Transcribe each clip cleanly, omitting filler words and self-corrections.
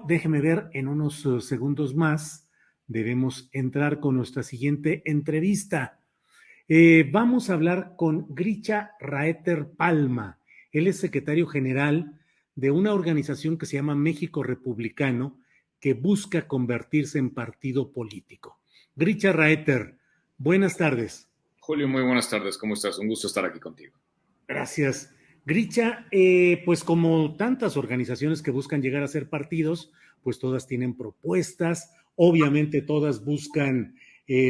déjeme ver, en unos segundos más debemos entrar con nuestra siguiente entrevista. Vamos a hablar con Grisha Raeter Palma. Él es secretario general de una organización que se llama México Republicano, que busca convertirse en partido político. Grisha Raeter, buenas tardes. Julio, muy buenas tardes. ¿Cómo estás? Un gusto estar aquí contigo. Gracias. Grisha, pues como tantas organizaciones que buscan llegar a ser partidos, pues todas tienen propuestas, obviamente todas buscan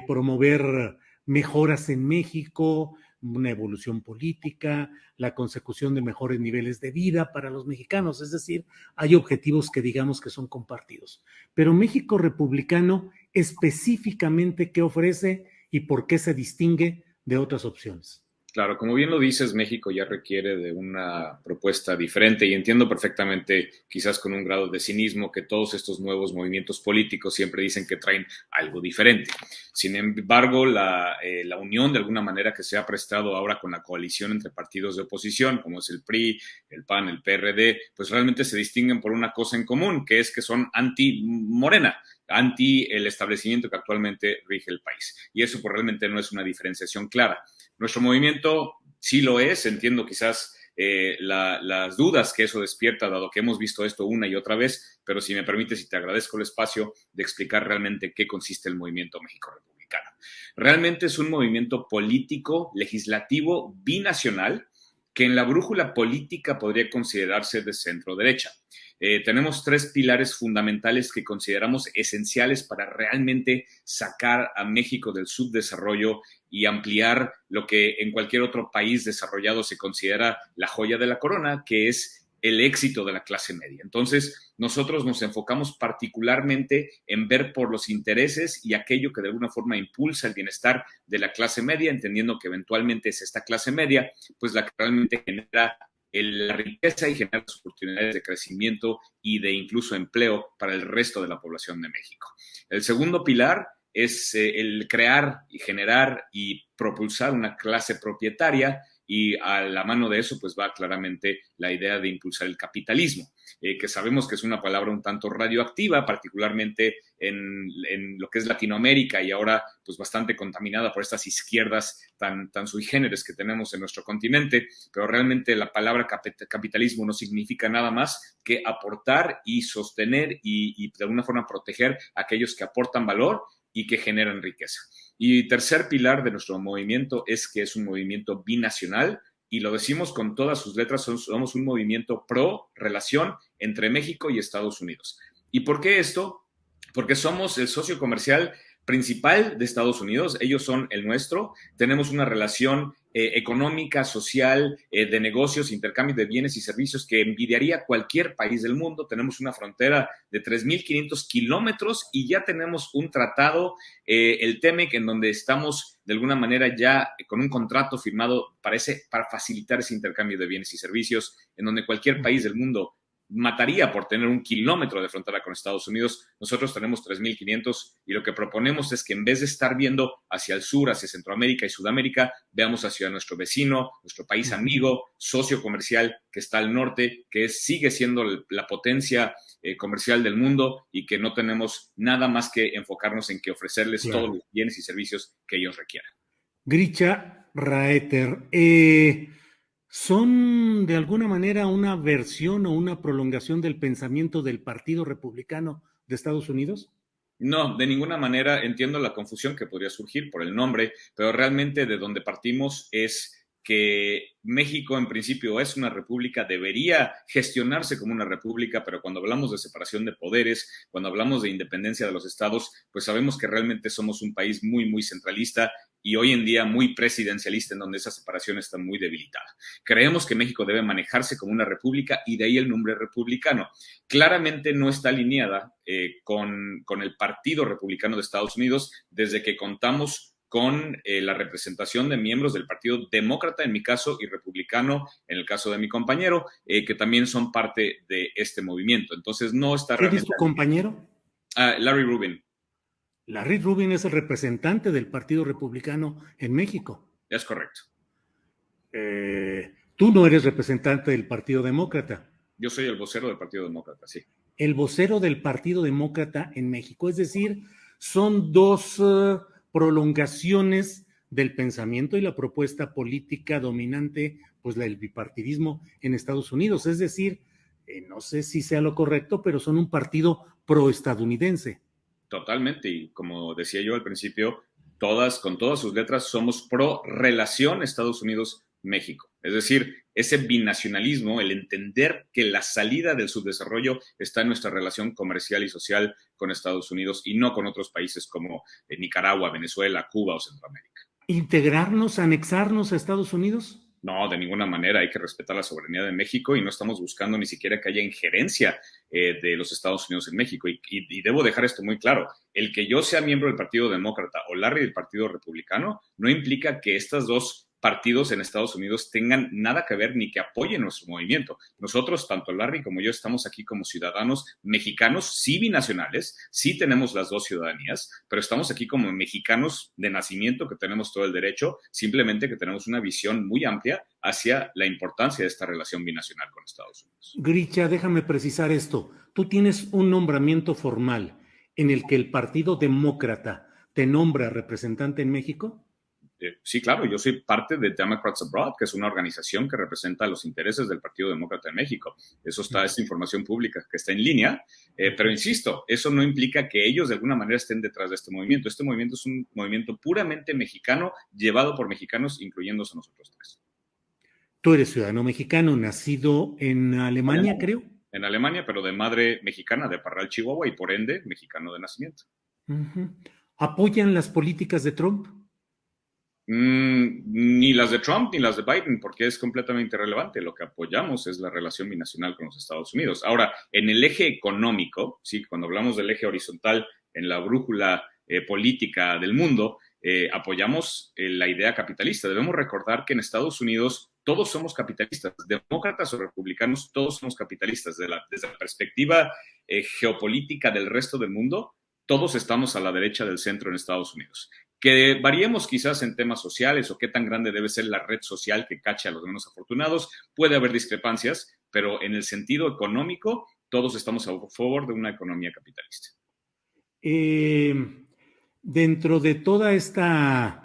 promover mejoras en México, una evolución política, la consecución de mejores niveles de vida para los mexicanos, es decir, hay objetivos que digamos que son compartidos. Pero México Republicano, específicamente, ¿qué ofrece y por qué se distingue de otras opciones? Claro, como bien lo dices, México ya requiere de una propuesta diferente y entiendo perfectamente, quizás con un grado de cinismo, que todos estos nuevos movimientos políticos siempre dicen que traen algo diferente. Sin embargo, la unión de alguna manera que se ha prestado ahora con la coalición entre partidos de oposición, como es el PRI, el PAN, el PRD, pues realmente se distinguen por una cosa en común, que es que son anti-Morena, anti el establecimiento que actualmente rige el país. Y eso pues realmente no es una diferenciación clara. Nuestro movimiento sí lo es, entiendo quizás las dudas que eso despierta, dado que hemos visto esto una y otra vez, pero si me permites y te agradezco el espacio de explicar realmente qué consiste el movimiento México Republicano. Realmente es un movimiento político, legislativo, binacional, que en la brújula política podría considerarse de centro derecha. Tenemos tres pilares fundamentales que consideramos esenciales para realmente sacar a México del subdesarrollo y ampliar lo que en cualquier otro país desarrollado se considera la joya de la corona, que es el éxito de la clase media. Entonces, nosotros nos enfocamos particularmente en ver por los intereses y aquello que de alguna forma impulsa el bienestar de la clase media, entendiendo que eventualmente es esta clase media, pues la que realmente genera la riqueza y genera las oportunidades de crecimiento y de incluso empleo para el resto de la población de México. El segundo pilar es el crear y generar y propulsar una clase propietaria, y a la mano de eso pues va claramente la idea de impulsar el capitalismo, que sabemos que es una palabra un tanto radioactiva, particularmente en lo que es Latinoamérica y ahora pues bastante contaminada por estas izquierdas tan sui generis que tenemos en nuestro continente, pero realmente la palabra capitalismo no significa nada más que aportar y sostener y de alguna forma proteger a aquellos que aportan valor y que generan riqueza. Y tercer pilar de nuestro movimiento es que es un movimiento binacional, y lo decimos con todas sus letras, somos un movimiento pro relación entre México y Estados Unidos. ¿Y por qué esto? Porque somos el socio comercial principal de Estados Unidos, ellos son el nuestro, tenemos una relación económica, social, de negocios, intercambio de bienes y servicios que envidiaría cualquier país del mundo. Tenemos una frontera de 3.500 kilómetros y ya tenemos un tratado, el TEMEC, en donde estamos de alguna manera ya con un contrato firmado para facilitar ese intercambio de bienes y servicios, en donde cualquier país del mundo mataría por tener 1 kilómetro de frontera con Estados Unidos. Nosotros tenemos 3.500 y lo que proponemos es que en vez de estar viendo hacia el sur, hacia Centroamérica y Sudamérica, veamos hacia nuestro vecino, nuestro país amigo, socio comercial que está al norte, que sigue siendo la potencia comercial del mundo, y que no tenemos nada más que enfocarnos en que ofrecerles todos los bienes y servicios que ellos requieran. Grisha Raeter, ¿son de alguna manera una versión o una prolongación del pensamiento del Partido Republicano de Estados Unidos? No, de ninguna manera. Entiendo la confusión que podría surgir por el nombre, pero realmente de donde partimos es que México en principio es una república, debería gestionarse como una república, pero cuando hablamos de separación de poderes, cuando hablamos de independencia de los estados, pues sabemos que realmente somos un país muy, muy centralista y hoy en día muy presidencialista, en donde esa separación está muy debilitada. Creemos que México debe manejarse como una república, y de ahí el nombre republicano. Claramente no está alineada con el Partido Republicano de Estados Unidos, desde que contamos con la representación de miembros del Partido Demócrata, en mi caso, y Republicano, en el caso de mi compañero, que también son parte de este movimiento. Entonces, no está ¿Quién es realmente... tu compañero? Larry Rubin. Larry Rubin es el representante del Partido Republicano en México. Es correcto. Tú no eres representante del Partido Demócrata. Yo soy el vocero del Partido Demócrata, sí. el vocero del Partido Demócrata en México. Es decir, son dos prolongaciones del pensamiento y la propuesta política dominante, pues el bipartidismo en Estados Unidos. Es decir, no sé si sea lo correcto, pero son un partido proestadounidense. Totalmente, y como decía yo al principio, todas, con todas sus letras, somos pro relación Estados Unidos-México. Es decir, ese binacionalismo, el entender que la salida del subdesarrollo está en nuestra relación comercial y social con Estados Unidos y no con otros países como Nicaragua, Venezuela, Cuba o Centroamérica. ¿Integrarnos, anexarnos a Estados Unidos? No, de ninguna manera. Hay que respetar la soberanía de México y no estamos buscando ni siquiera que haya injerencia de los Estados Unidos en México. Y debo dejar esto muy claro. El que yo sea miembro del Partido Demócrata o Larry del Partido Republicano no implica que estas dos partidos en Estados Unidos tengan nada que ver ni que apoyen nuestro movimiento. Nosotros, tanto Larry como yo, estamos aquí como ciudadanos mexicanos, sí binacionales, sí tenemos las dos ciudadanías, pero estamos aquí como mexicanos de nacimiento que tenemos todo el derecho, simplemente que tenemos una visión muy amplia hacia la importancia de esta relación binacional con Estados Unidos. Grisha, déjame precisar esto. Tú tienes un nombramiento formal en el que el Partido Demócrata te nombra representante en México. Sí, claro, yo soy parte de Democrats Abroad, que es una organización que representa los intereses del Partido Demócrata en México. Eso está, es información pública que está en línea, pero insisto, eso no implica que ellos de alguna manera estén detrás de este movimiento. Este movimiento es un movimiento puramente mexicano, llevado por mexicanos, incluyéndose a nosotros tres. Tú eres ciudadano mexicano, nacido en Alemania, creo. En Alemania, pero de madre mexicana, de Parral, Chihuahua, y por ende, mexicano de nacimiento. ¿Apoyan las políticas de Trump? Ni las de Trump ni las de Biden, porque es completamente irrelevante. Lo que apoyamos es la relación binacional con los Estados Unidos. Ahora, en el eje económico, sí, cuando hablamos del eje horizontal en la brújula política del mundo, apoyamos la idea capitalista. Debemos recordar que en Estados Unidos todos somos capitalistas, demócratas o republicanos, todos somos capitalistas. Desde la perspectiva geopolítica del resto del mundo, todos estamos a la derecha del centro en Estados Unidos. Que variemos quizás en temas sociales o qué tan grande debe ser la red social que cache a los menos afortunados, puede haber discrepancias, pero en el sentido económico, todos estamos a favor de una economía capitalista. Dentro de toda esta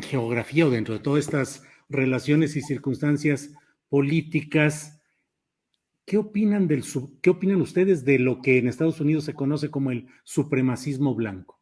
geografía o dentro de todas estas relaciones y circunstancias políticas, ¿qué opinan qué opinan ustedes de lo que en Estados Unidos se conoce como el supremacismo blanco?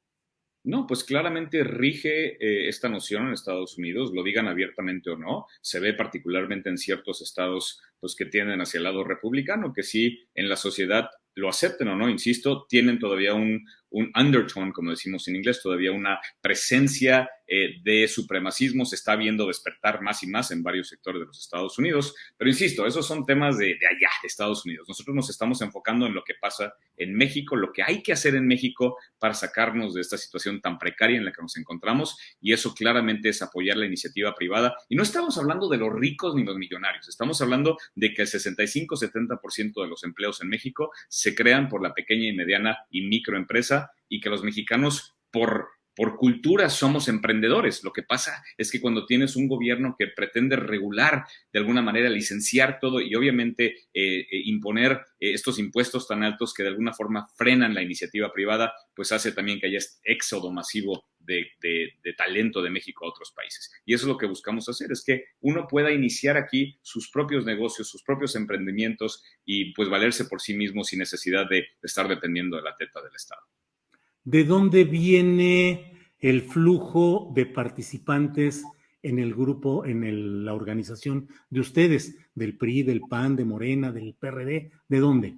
No, pues claramente rige esta noción en Estados Unidos, lo digan abiertamente o no. Se ve particularmente en ciertos estados pues, que tienden hacia el lado republicano, que sí en la sociedad lo acepten o no, insisto, tienen todavía un undertone, como decimos en inglés, todavía una presencia de supremacismo, se está viendo despertar más y más en varios sectores de los Estados Unidos, pero insisto, esos son temas de allá, de Estados Unidos. Nosotros nos estamos enfocando en lo que pasa en México, lo que hay que hacer en México para sacarnos de esta situación tan precaria en la que nos encontramos, y eso claramente es apoyar la iniciativa privada. Y no estamos hablando de los ricos ni los millonarios, estamos hablando de que el 65-70% de los empleos en México se crean por la pequeña y mediana y microempresa, y que los mexicanos por cultura somos emprendedores. Lo que pasa es que cuando tienes un gobierno que pretende regular de alguna manera, licenciar todo y obviamente imponer estos impuestos tan altos que de alguna forma frenan la iniciativa privada, pues hace también que haya este éxodo masivo de talento de México a otros países. Y eso es lo que buscamos hacer, es que uno pueda iniciar aquí sus propios negocios, sus propios emprendimientos y pues valerse por sí mismo sin necesidad de estar dependiendo de la teta del Estado. ¿De dónde viene el flujo de participantes en el grupo, la organización de ustedes? ¿Del PRI, del PAN, de Morena, del PRD? ¿De dónde?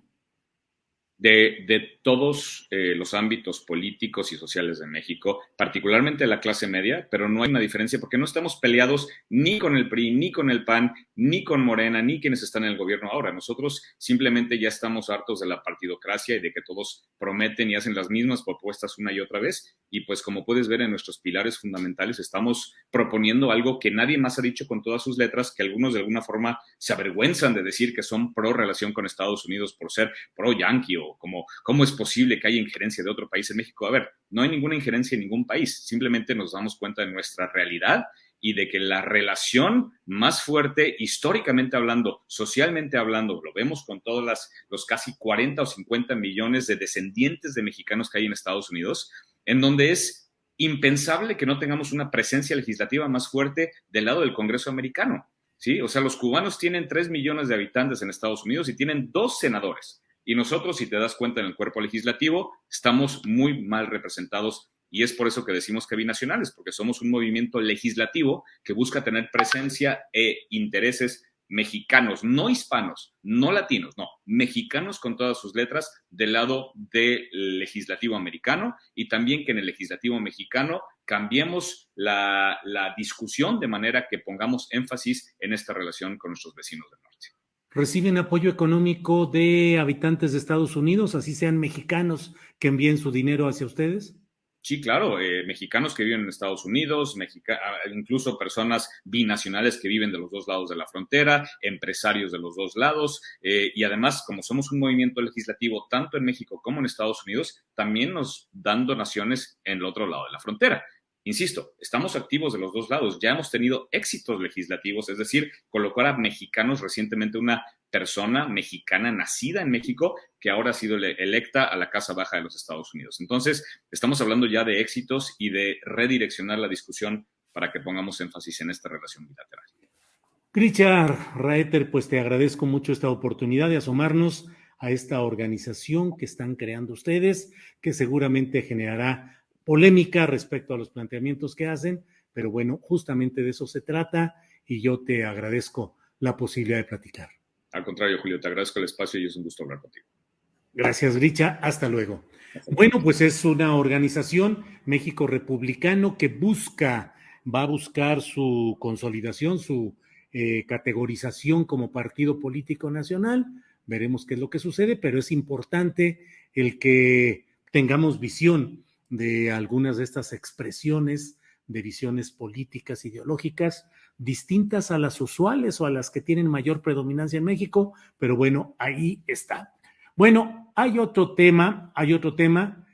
De todos los ámbitos políticos y sociales de México, particularmente la clase media, pero no hay una diferencia porque no estamos peleados ni con el PRI, ni con el PAN, ni con Morena, ni quienes están en el gobierno ahora. Nosotros simplemente ya estamos hartos de la partidocracia y de que todos prometen y hacen las mismas propuestas una y otra vez. Y pues como puedes ver en nuestros pilares fundamentales, estamos proponiendo algo que nadie más ha dicho con todas sus letras, que algunos de alguna forma se avergüenzan de decir que son pro relación con Estados Unidos por ser pro yanqui o cómo es posible que haya injerencia de otro país en México. A ver, no hay ninguna injerencia en ningún país, simplemente nos damos cuenta de nuestra realidad y de que la relación más fuerte, históricamente hablando, socialmente hablando, lo vemos con todos los casi 40 o 50 millones de descendientes de mexicanos que hay en Estados Unidos, en donde es impensable que no tengamos una presencia legislativa más fuerte del lado del Congreso americano, ¿sí? O sea, los cubanos tienen 3 millones de habitantes en Estados Unidos y tienen 2 senadores. Y nosotros, si te das cuenta, en el cuerpo legislativo estamos muy mal representados y es por eso que decimos que binacionales, porque somos un movimiento legislativo que busca tener presencia e intereses mexicanos, no hispanos, no latinos, no, mexicanos con todas sus letras del lado del legislativo americano y también que en el legislativo mexicano cambiemos la discusión de manera que pongamos énfasis en esta relación con nuestros vecinos del norte. ¿Reciben apoyo económico de habitantes de Estados Unidos, así sean mexicanos que envíen su dinero hacia ustedes? Sí, claro, mexicanos que viven en Estados Unidos, incluso personas binacionales que viven de los dos lados de la frontera, empresarios de los dos lados, y además, como somos un movimiento legislativo tanto en México como en Estados Unidos, también nos dan donaciones en el otro lado de la frontera. Insisto, estamos activos de los dos lados, ya hemos tenido éxitos legislativos, es decir, colocar a mexicanos recientemente una persona mexicana nacida en México que ahora ha sido electa a la Casa Baja de los Estados Unidos. Entonces, estamos hablando ya de éxitos y de redireccionar la discusión para que pongamos énfasis en esta relación bilateral. Grisha Raeter, pues te agradezco mucho esta oportunidad de asomarnos a esta organización que están creando ustedes, que seguramente generará polémica respecto a los planteamientos que hacen, pero bueno, justamente de eso se trata y yo te agradezco la posibilidad de platicar. Al contrario, Julio, te agradezco el espacio y es un gusto hablar contigo. Gracias, Grisha. Hasta luego. Bueno, pues es una organización México Republicano que va a buscar su consolidación, su categorización como partido político nacional. Veremos qué es lo que sucede, pero es importante el que tengamos visión de algunas de estas expresiones de visiones políticas, ideológicas, distintas a las usuales o a las que tienen mayor predominancia en México, pero bueno, ahí está. Bueno, hay otro tema